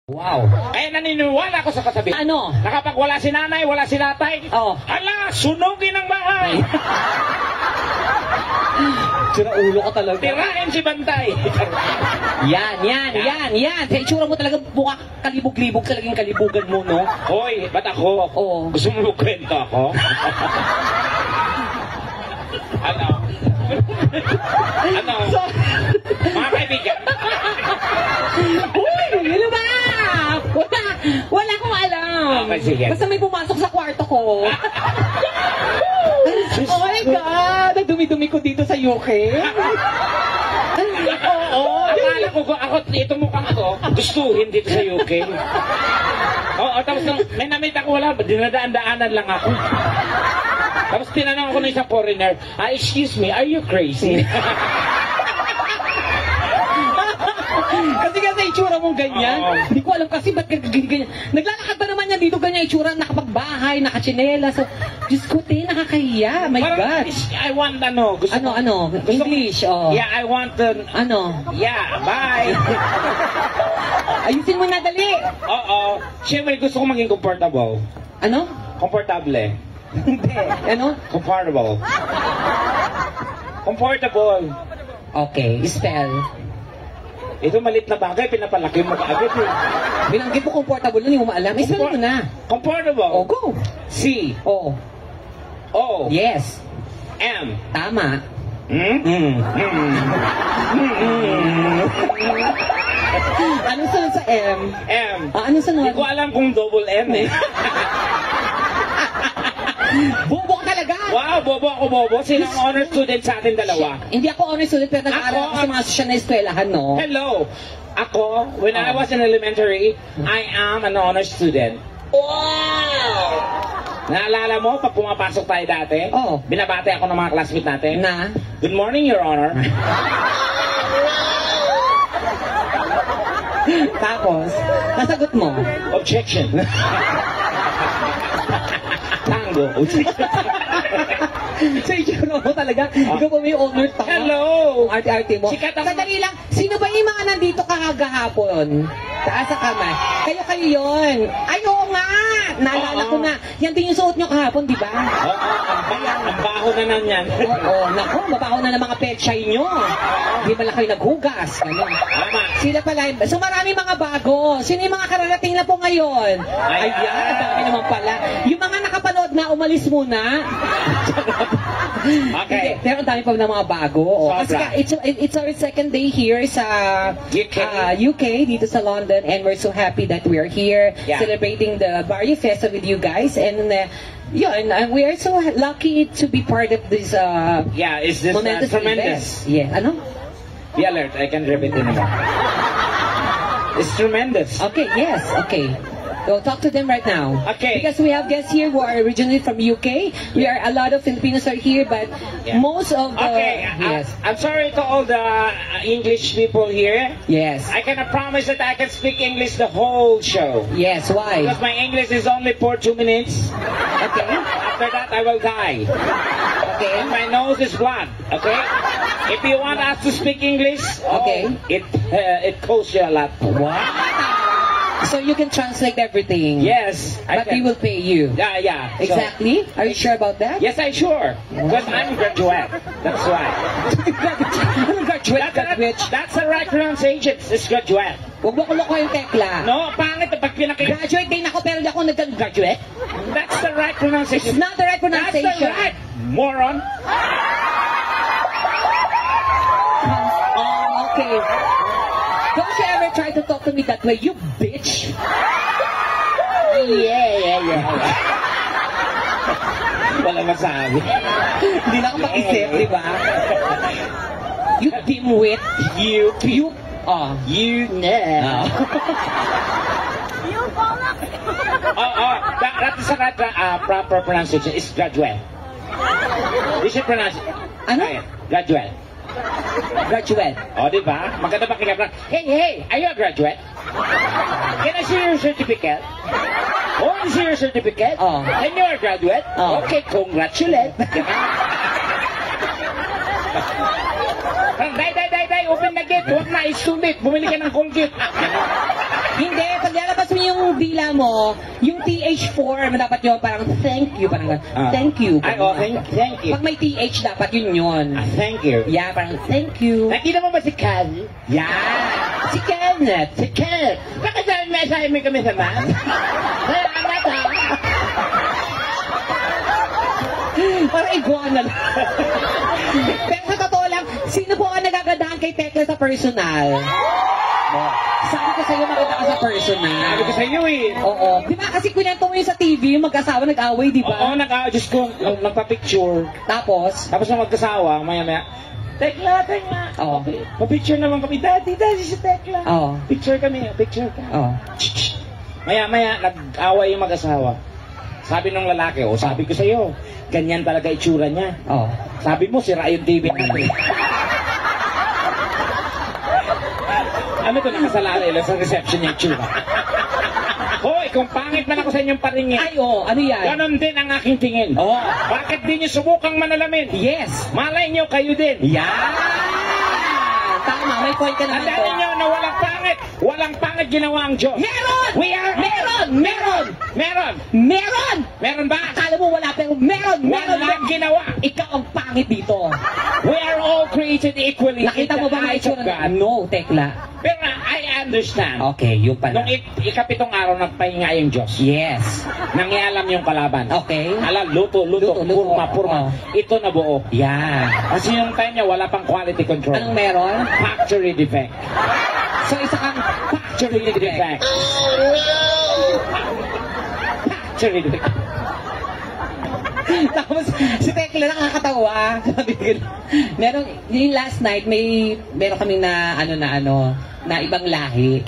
Wow. Kaya naniniwala ako sa kasabihan. Ano? Na kapag wala si nanay, wala si tatay, hala, sunugin ang bahay. Sira ulo ka talaga. Tirahin si Bantay. Yan. Sa itsura mo talaga buka kalibog-libog talagang kalibugan mo, no? Hoy, ba't ako? Oo. Gusto mo kwento ako? Ano? Ano? Mga kaibigan. Uy, ano ba? Wala akong alam. Okay, sige. Basta may pumasok sa kwarto ko. Oh my God! Ang dumi-dumi ko dito sa UK. Oo. Akala ko ako, ito mukhang ako, gustuhin dito sa UK. Oo, tapos may namit ako, wala, dinadaan-daanan lang ako. Tapos tinanong ako ng isang foreigner, excuse me, are you crazy? Kasi sa itsura mong ganyan, hindi ko alam kasi ba't ganyan. Naglalakad ba naman yan dito ganyan itsura, nakapagbahay, nakachinela. So, Diyos ko, nakakahiya. My God. I want gusto ano, English, Yeah, I want yeah, bye. Ayusin mo na, dali. Oo. Siyempre, gusto ko maging comfortable. Ano? Comfortable. Hindi. Ano? Comfortable. Comfortable. Okay, spell. Ito malit na bagay, pinapalaki mo kaagad eh. Binanggit mo comfortable, hindi mo maalam. Spell mo na. Comfortable. Oh, go. C. O. O. Yes. M. Tama. Anong sunod sa M? M. Anong sunod? Hindi ko alam kung double M eh. Bobo ka talaga! Wow, bobo ako bobo. Sino ang honor student sa atin dalawa? Hindi ako honor student pero nag-aaral ako sa mga sosyal na eskwelahan, no? Hello! Ako, when I was in elementary, I am an honor student. Wow! Naalala mo, pag pumapasok tayo dati, binabate ako ng mga classmates natin. Na? Good morning, Your Honor. Tapos, nasagot mo? Objection. Tango. Sa itsura mo talaga, ikaw pa may honor pa. Hello! Arte-arte mo. Sandali lang, sino ba yung mga nandito kahagahapon? Taas sa kamay. Kayo yun. Ay, oo nga! Naalala ko na. Yan din yung suot nyo kahapon, di ba? Ang baho na nan yan. Oo, naku, mabaho na ng mga pechay nyo. Hindi man lang kayo naghugas. Sila pala. So marami mga bago. Sino yung mga kararating na po ngayon? Ayan, ang dami naman pala. Yung mga nakapanood na, umalis muna. Okay. Pero ang dami pa ng mga bago. Kasi it's our second day here sa UK, dito sa London, and we're so happy that we are here celebrating the Barrio Festa with you guys. And we are so lucky to be part of this is this tremendous? Yeah, ano? Be alert, I can repeat it again. It's tremendous. Okay, yes, okay. So talk to them right now. Okay. Because we have guests here who are originally from UK. We are a lot of Filipinos are here, but most of the I'm sorry to all the English people here. Yes. I cannot promise that I can speak English the whole show. Yes, why? Because my English is only for 2 minutes. Okay. After that, I will die. Okay. And my nose is blood. Okay. If you want us to speak English, it costs you a lot. What? So you can translate everything. Yes. But we will pay you. Yeah. Exactly? Are you sure about that? Yes, I'm sure. Because I'm graduate. That's why. Graduate. That's the right pronunciation. It's graduate. Huwag mo kuloko yung tekla. No, pangit pag Graduate din ako pero di ako nag-graduate. That's the right pronunciation. It's not the right pronunciation. That's the right, moron. Okay. Don't you ever try to talk to me that way, you bitch! Yeah. Wala masabi. Hindi na ako mag-isip, di ba? You dimwit. You. That is the right proper pronunciation. It's graduate. You should pronounce it. Ano? Graduate. Graduate. Di ba? Maganda ba kaya? Hey, are you a graduate? Can I see your certificate? I see your certificate? And you're a graduate? Okay, congratulate. Day, open na gate. Huwag na isulit. Bumili ka ng Colgate. Hindi, pag lalabas mo yung dila mo, yung TH4, dapat yun, parang thank you, parang thank you. Ay, thank you. Pag may TH, dapat yun. Thank you. Yeah, parang thank you. Nakita mo ba si Cal? Yeah. Si Kenneth. Si Cal. Bakit may assignment kami sa man? Salamat ha. Parang iguana lang. Pero sa totoo lang, sino po ang nagagandahan kay Tekla sa personal? Sabi ko sa'yo, maganda ka sa personal. Sabi ko sa'yo eh. Oo. Di ba kasi kunento mo yung sa TV, yung mag-asawa nag-away, di ba? Oo, Diyos ko, nagpa-picture. Tapos Nung magkasawa, maya-maya, Tekla. Oo. Pa-picture naman kami. Daddy, si Tekla. Oo. Picture kami, picture ka. Oo. Maya-maya, nag-away yung mag-asawa. Sabi nung lalaki, sabi ko sa'yo, ganyan talaga itsura niya. Oo. Sabi mo, sira yung TV natin. Ano to, nakasalalay lang sa reception yung itsura. Hoy, kung pangit man ako sa inyong paringin. Ay, oo. Ano yan? Ganon din ang aking tingin. Oo. Bakit di niyo subukang manalamin? Yes. Malay niyo kayo din. Yan. Tama, may point ka naman Tandaan to. niyo na walang pangit. Walang pangit ginawa ang Diyos. Meron! Meron ba? Akala mo wala, pero meron! Walang ginawa. Ikaw ang pangit dito. We are all created equally. Nakita mo ba in the mga eyes of itsura God? na? No, Tekla. Pero I understand. Okay, yun pala. Nung ikapitong araw nagpahinga yung Diyos. Yes. Nangialam yung kalaban. Okay. Luto, purma. Oh. Ito na buo. Yan. Kasi yung time niya, wala pang quality control. Anong meron? Factory defect. So, isa kang Factory defect. Factory defect. Tapos, si Tekla nakakatawa. Sabi ko, yung last night, meron kaming na ibang lahi.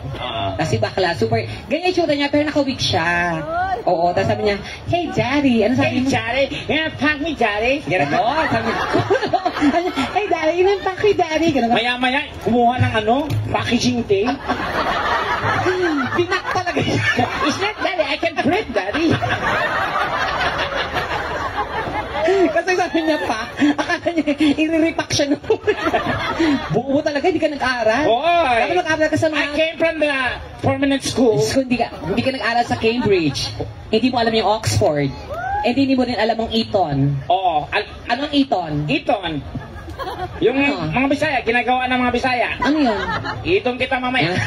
Kasi bakla, super, ganyan yung tsura niya, pero nakawig siya. Oo, tapos sabi niya, hey, Daddy. Ano sabi mo? Hey, Daddy. Pack me, Daddy. Ganun. Oo, sabi niya, hey, Daddy, yun pack me, Daddy. Ganun. Maya-maya, kumuha ng packaging tape. Pinak talaga siya. It's not Daddy, I can print, Daddy. Kasi sabi niya pa, akala niya, i-repack siya nung buo talaga, hindi ka nag-aral. Hoy! Dapat nag-aral ka sa mga... I came from the permanent school. So, hindi ka nag-aral sa Cambridge. Hindi mo alam yung Oxford. Hindi mo rin alam ang Eton. Oo. Anong Eton? Eton. Yung mga Bisaya, ginagawa ng mga Bisaya. Ano yun? Eton kita mamaya.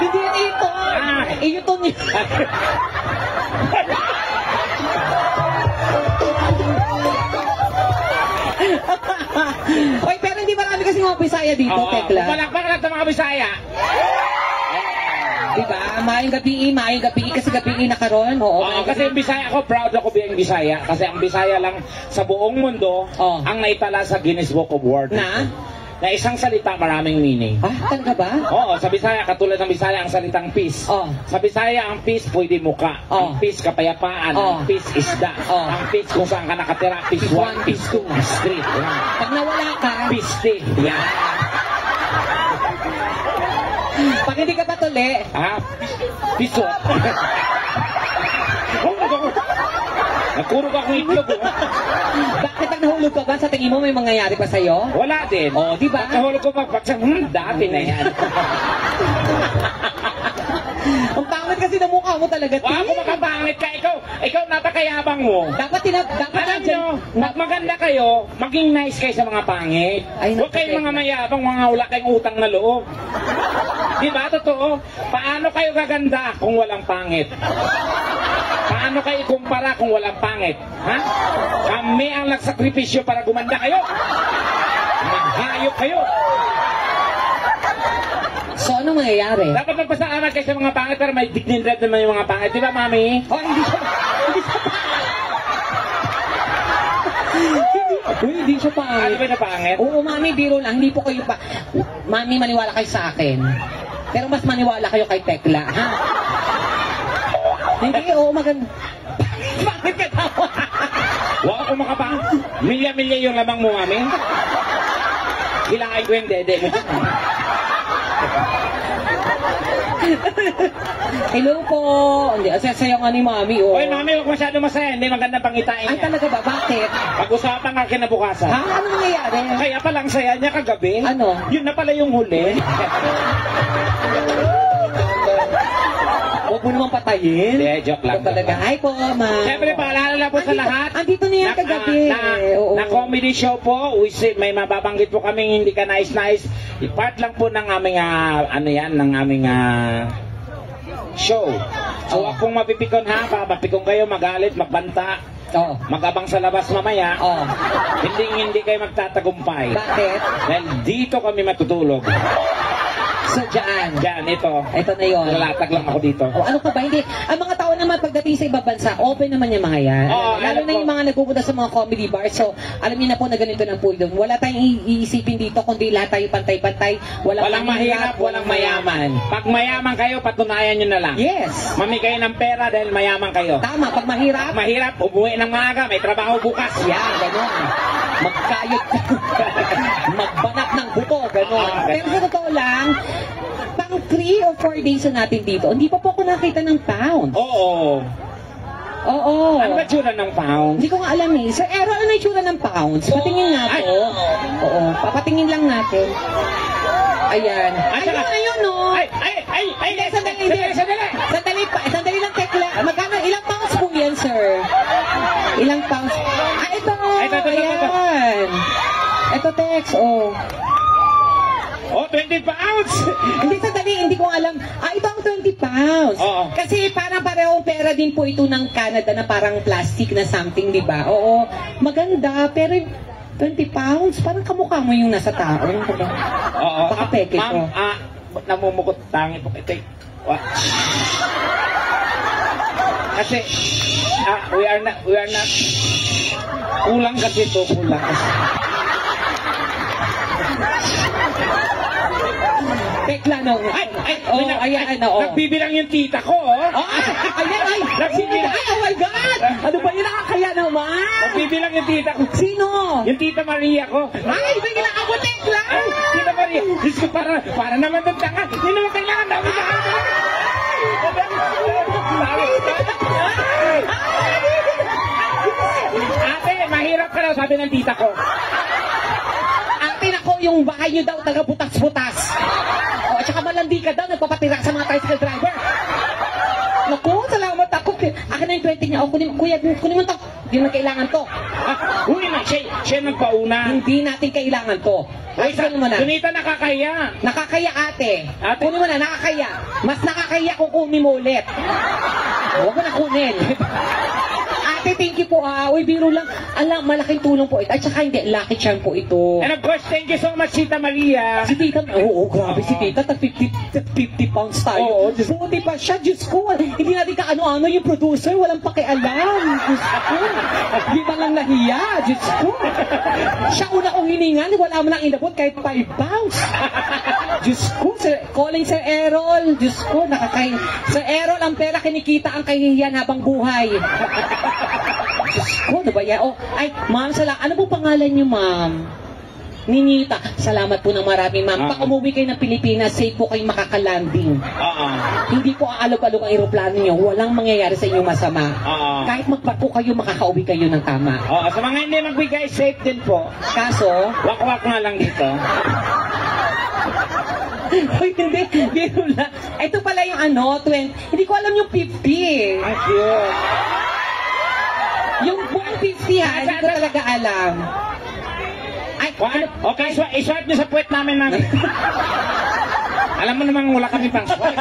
Hindi yan Eton. Eton yun. Oy, pero hindi marami kasi mga Bisaya dito, Tekla. Palakpak lang sa mga Bisaya. Diba? Maayong gabi kasi gabi na karon. Oo, kasi yung Bisaya ako, proud ako being Bisaya. Kasi ang Bisaya lang sa buong mundo ang naitala sa Guinness Book of World. Na isang salita, maraming meaning. Talaga ba? Oo, sa Bisaya, katulad ng Bisaya, ang salitang peace. Sa Bisaya, ang peace, pwede muka. Ang peace, kapayapaan. Ang peace, isda. Ang peace, kung saan ka nakatira. Peace 1, peace 2, peace 3. Pag nawala ka, peace 3. Yan. Pag hindi ka patuli, peace 1. Nagkurog akong itlog. Bakit pag nahulog ka ba, sa tingin mo may mangyayari pa sa'yo? Wala din. Di ba? Pag nahulog ko dati na yan. Ang pangit kasi na mukha mo talaga, Tim. Ako makapangit ka. Ikaw napakayabang mo. Dapat alam nyo, pag maganda kayo, maging nice kayo sa mga pangit. Huwag kayong mga mayabang, mga wala kayong utang na loob. Diba? Totoo. Paano kayo gaganda kung walang pangit? Paano kayo ikumpara kung walang pangit? Ha? Kami ang nagsakripisyo para gumanda kayo. Maghayop kayo. So, anong mangyayari? Dapat magpasalamat kayo sa mga pangit, pero may dignidad naman yung mga pangit. Di ba, Mami? Hindi siya pangit. Ano ba na pangit? Oo, Mami, biro lang. Hindi po kayo pa... Mami, maniwala kayo sa akin. Pero mas maniwala kayo kay Tekla, ha? Hindi, oo, maganda. Bakit ka tawa? Huwag ako makapangit. Milya-milya yung lamang mo, Mami. Kailangan ko yung dede mo. Hello po. Hindi, asasaya nga ni Mami, oh. Oy, Mami, huwag masyado masaya. Hindi maganda pangitain Ay, niya. talaga ba? Bakit? Pag-usapan ka kinabukasan. Ha? Ano nangyayari? Kaya palang saya niya kagabi. Ano? Yun na pala yung huli. Huwag mo naman patayin. Hindi, joke lang. Ito talaga. Hi po, ma'am. Siyempre, paalala na po sa lahat. Andito na yan kagabi. Oo. Na comedy show po. May mababanggit po kaming hindi ka nais-nais. Part lang po ng aming, ng aming show. So, huwag pong mapipikon ha. Mapipikon kayo, magalit, magbanta. Oo. Mag-abang sa labas mamaya. Oo. Hindi kayo magtatagumpay. Bakit? Dahil dito kami matutulog. So, dyan. Diyan, ito. Ito na yun. Lalatag lang ako dito. O, ano pa ba? Hindi. Ang mga tao naman pagdating sa ibang bansa, open naman yung mga yan. Oo, Lalo alam na ko. yung mga nagpupunta sa mga comedy bars. So, alam niyo na po na ganito lang po yun. Wala tayong iisipin dito, kundi lahat tayo pantay-pantay. Walang mahirap, walang mayaman. Pag mayaman kayo, patunayan nyo na lang. Yes. Mami kayo ng pera dahil mayaman kayo. Tama. Pag mahirap, Mahirap, umuwi ng maaga, may trabaho bukas. yan, gano'n. Magkayot, magbanat ng buto, gano'n. Pero sa totoo lang, pang 3 or 4 days na natin dito, hindi pa po ako nakita ng pound. Oo. Oo. Ano ba tsura ng pound? Hindi ko nga alam eh. Sir Ero, ano yung tsura ng pounds? Patingin nga Ay. po. Oo, papatingin lang natin. Ayan. Ayun, ayun, no. Ay! Hindi, sandali, hindi. Sandali lang, tekla. Magkano, ilang pounds po yan, sir? Ilang pounds? Ito. Ito. Ayan. Ito, Tex, oh. Oh, 20 pounds! Hindi, sandali, hindi ko alam. Ito ang 20 pounds. Oo. Kasi parang parehong pera din po ito ng Canada na parang plastic na something, di ba? Oo, maganda, pero 20 pounds, parang kamukha mo yung nasa tao. Ano ba? Oo. Baka peke ko. Ma'am, namumukot tangi po. Ito, what? Kasi, we are not, kulang kasi ito, kulang kasi. Tekla, no. Ayan, oo. Nagbibilang yung tita ko, oh. Ayan, Nagbibilang. oh my God! Ano ba yun? Nakakaya naman! Nagbibilang yung tita ko. Sino? Yung tita Maria ko. Ay, bigla ako, Tekla! Ay, tita Maria. Diyos ko, para naman ng tanga. Hindi naman kailangan namin sa Ate, mahirap ka daw, sabi ng tita ko. Ate, nako, yung bahay nyo daw taga-butas-butas. O, at saka malandi ka daw, nagpapatira sa mga tricycle driver. Naku, salamat ako. Akin na yung 20 niya. O, kuya, kunin mo to. Hindi na kailangan to. Uy, siya nagpauna. Hindi natin kailangan to. Ay, kunin mo na. Sunita, nakakaya. Nakakaya, ate. Ate. Kunin mo na, nakakaya. Mas nakakaya kung kunin mo ulit. Huwag mo na kunin. Ate, thank you po. Uy, biro lang. Alam, malaking tulong po ito. At saka hindi, lucky charm po ito. And of course, thank you so much, Tita Maria. Si Tita, oo, grabe si Tita, 50 pounds tayo. Oo, Buti pa siya, Diyos ko. Hindi natin kaano-ano yung producer, walang pakialam. Diyos ko. Di ba lang nahiya, Diyos ko. Siya una kong hiningan, wala mo nang inabot kahit 5 pounds. Diyos ko, calling Sir Errol. Diyos ko, nakakain. Sir Errol, ang pera kinikita ang kahihiyan habang buhay. Diyos ko, diba yan? Oh, ay, ma'am, ano po pangalan niyo, ma'am? Ninita. Salamat po ng marami, ma'am. Pag umuwi kayo ng Pilipinas, safe po kayong makakalanding. Hindi po aalog-alog ang aeroplano niyo. Walang mangyayari sa inyong masama. Kahit magparko kayo, makakauwi kayo ng tama. Sa mga hindi magbigay, safe din po. Kaso, Wak-wak nga lang dito. Uy, hindi, biro lang. Ito pala yung 20. Hindi ko alam yung 50. Ay, cute. Yung buong 50 ha, hindi ko talaga alam. Ay, Okay, iswipe niyo sa puwet namin, mami. Alam mo namang wala kami pang swipe.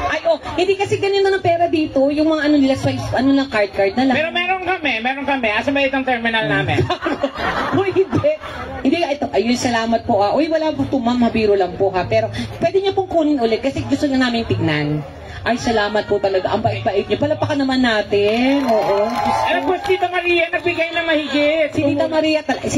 Ay, hindi kasi ganito ng pera dito. Yung mga nila, swipe, lang, card na lang. Pero meron kami. Asa ba itong terminal namin? Uy, hindi. Hindi, ito. Ayun, salamat po. Uy, wala po ito, ma'am. Mabiro lang po ha. Pero, pwede niyo pong kunin ulit kasi gusto na namin tignan. Ay, salamat po talaga. Ang bait-bait niyo. Palapakan naman natin. Oo. Alam po, Tita Maria, nagbigay na mahigit. Si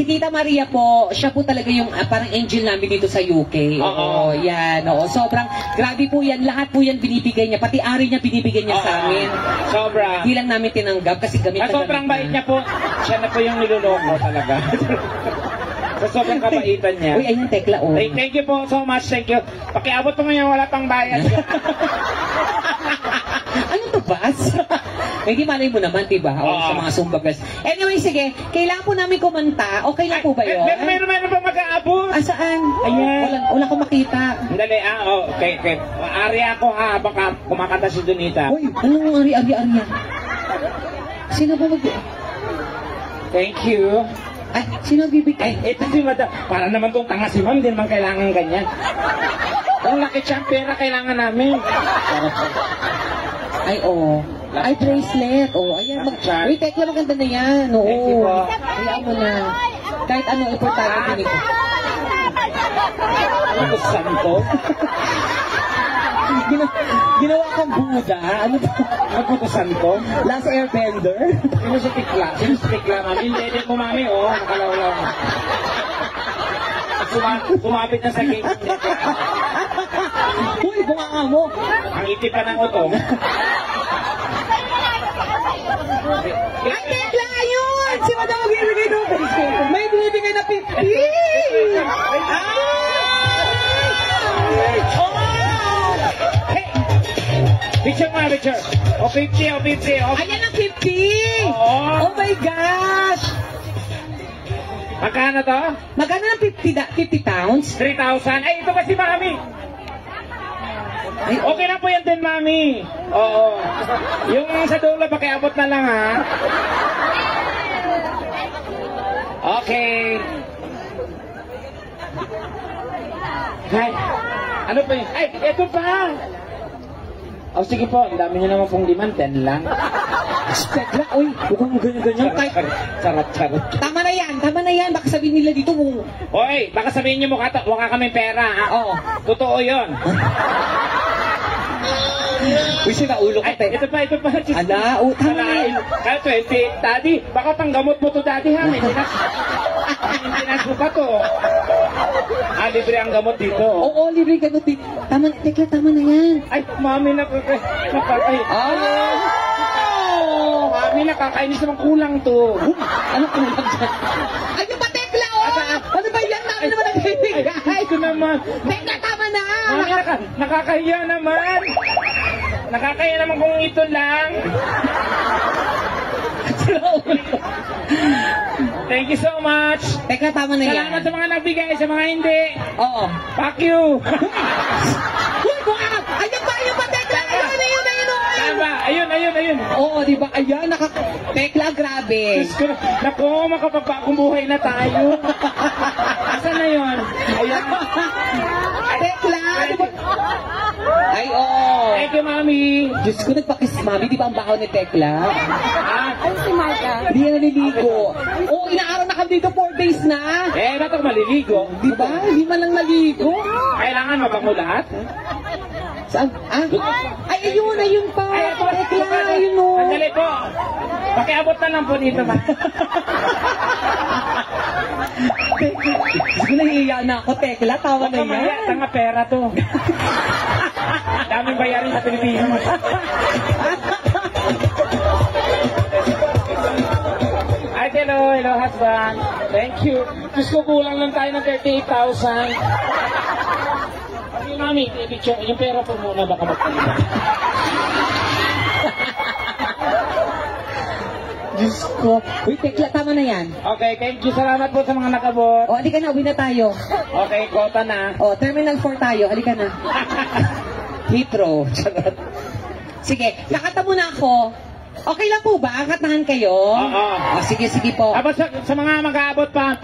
Tita Maria po, siya po talaga yung parang angel namin dito sa UK. Oo, yan. Oo, sobrang, grabe po yan. Lahat po yan binibigay niya. Pati ari niya binibigay niya sa amin. Sobra. Hindi lang namin tinanggap kasi gamit na Sobrang bait niya po. Siya na po yung niloloko talaga. Sa sobrang kabaitan niya. Uy, ayun, Tekla, oh. Thank you po so much, thank you. Pakiabot po ngayon, wala pang bayad. Ano to, Bas? Hindi malay mo naman, diba? O, sa mga sumbagas. Anyway, sige. Kailangan po namin kumanta. Okay lang po ba yun? Meron pa mag-aabot. Ah, saan? Ayan. Wala ko makita. Dali, okay. Ari ako ha, baka kumakanta si Donita. Uy, anong ari yan? Sino ba Thank you. Ay, sino bibigay? Ito si Madam. Para naman tong tanga si Ma'am, hindi naman kailangan ganyan. Kung laki siyang pera, kailangan namin. Ay, oh. Ay, bracelet. Oh, ayan. Wait, Tekla, maganda na yan. Oo. Thank you po. Hayaan mo na. Kahit anong importante din ito. Ano ko, santo? Ginawa kang Buddha. Ano to? Ano ko, santo? Last Airbender? Sino si Tikla? Mami? Hindi mo, Mami, oh. Nakalawlaw. Sumapit na sa gate. Uy, bunganga mo. Ang itip pa ng utong. Ay, Tekla, ayun! Si Madam magbibigay doon. May binibigay na 50! Picture mo, picture. O 50. Ayan ang 50! Oo. Oh my gosh! Magkano to? Magkano ng 50 pounds? 3,000. Ay, ito ba si Mami? Ay, Okay na po yan din, Mami. Oo. Yung sa dulo, pakiabot na lang, ha? Okay. Ay, ano pa yun? Ay, ito pa! O sige po, ang dami nyo naman pong liman, 10 lang. Tekla, uy, mukhang ganyan-ganyan. Charot. Tama na yan. Baka sabihin nila dito mo. Hoy, baka sabihin nyo mukha kami pera, ha? Oo. Totoo yun. Uy, sila ulo ka, Ay, ito pa. Ala, tama na yan. Kaya 20, Daddy, baka panggamot mo to, Daddy, ha? Hindi na pa to. Libre ang gamot dito. Oo, libre ka dito. Tama na, Tekla, tama na yan. Ay, Mami, nakakay. Mami, nakakainis naman, kulang to. Ano kulang dyan? Ay, yung pa, Tekla, oh! Ano ba yan? Namin naman nagbibigay. Ito naman. Tekla, tama na! Mami, nakakahiya naman. Nakakahiya naman kung ito lang. Thank you so much. Tekla, tama na yan. Salamat sa mga nagbigay, sa mga hindi. Oo. Fuck you. Uy, baka! Ayun pa, Tekla! Ayun! Tama, ayun. Oo, di ba? Ayan, Tekla, grabe. Diyos ko, naku, makapagpagong buhay na tayo. Asan na yun? Ayan. Tekla, di ba? Ay, oo. Thank you, Mami. Diyos ko, nagpakis, Mami. Di ba ang baho ni Tekla? Ano si Marta? Hindi yan naliligo. Oo, inaaraw na kami dito 4 days na. Ba't ako maliligo? Di ba? Hindi man lang maligo. Kailangan mabango lahat? Saan? Ay, ayun pa. Tekla, ayun o. Sandali po. Pakiabot na lang po dito, ma. Gusto nahihiya na ako, Tekla. Tawa na yan. Tanga pera to. Daming bayarin sa Pilipinas. Ay, hello, husband. Thank you. Diyos ko, kulang lang tayo ng 38,000. Okay, Mami, picture. Yung pera po muna, baka magpalitan. Diyos ko. Uy, Tekla, tama na yan. Okay, thank you. Salamat po sa mga nakabot. O, halika na, uwi na tayo. Okay, kota na. O, Terminal 4 tayo. Halika na. Heathrow. Sige, kakanta muna ako. Okay lang po ba? Kantahan kayo? Oo. O, sige po. Tapos sa mga mag-aabot pa,